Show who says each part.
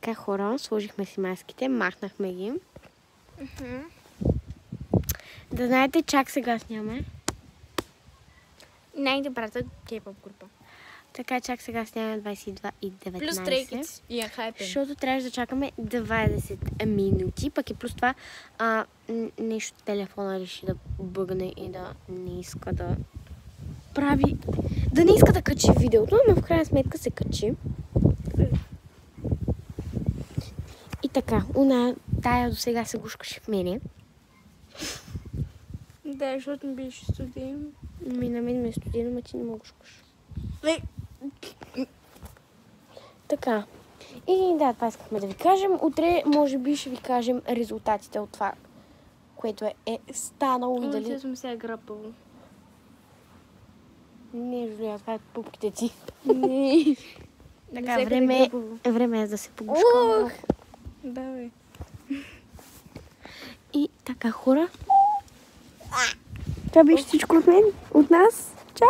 Speaker 1: така, хора, сложихме си маските, махнахме ги. Да знаете, чак сега снимаме.
Speaker 2: Най-добрата K-pop група.
Speaker 1: Така, чак сега снимаме 22 и 19.
Speaker 2: Плюс Stray Kids и Hypen.
Speaker 1: Защото трябваше да чакаме 20 минути, пък и плюс това нещо телефона реши да бъгне и да не иска да прави... Да не иска да качи видеото, но в крайна сметка се качи. И така, тая до сега се гушкаше в мене.
Speaker 2: Да, защото ми беше студено.
Speaker 1: На мен ме е студено, ма ти не мога гушкаш. Така. И да, това искахме да ви кажем. Утре, може би, ще ви кажем резултатите от това, което е станало и дали...
Speaker 2: съм сега грапало.
Speaker 1: Не, Жулия, това е пупките ти.
Speaker 2: Не.
Speaker 1: Така, време е да се погушкам.
Speaker 2: Да, бе.
Speaker 1: И така, хора. Това беше всичко от мен, от нас. Чао!